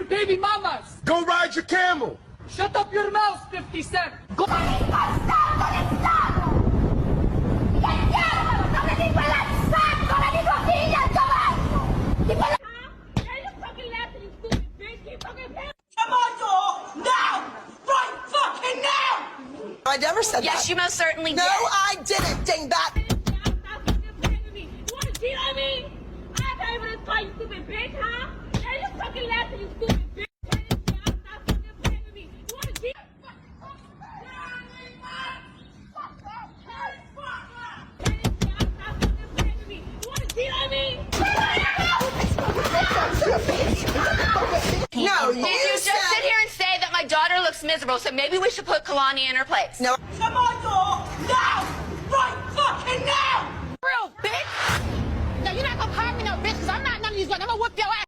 baby mamas. Go ride your camel. Shut up your mouth, 50 Cent. Go. I never said that. Yes, you most certainly did. No, I didn't, dang that. You want to cheat on me? I'm not even gonna call you stupid bitch, huh? And you fucking laughing, you stupid bitch. Stop fucking playing with me. You want to cheat? You want to cheat on me? No, Did you just sit here and say that my daughter looks miserable, so maybe we should put Kalani in her place? No. Come on, dog! Now! Right fucking now! Real bitch! No, you're not gonna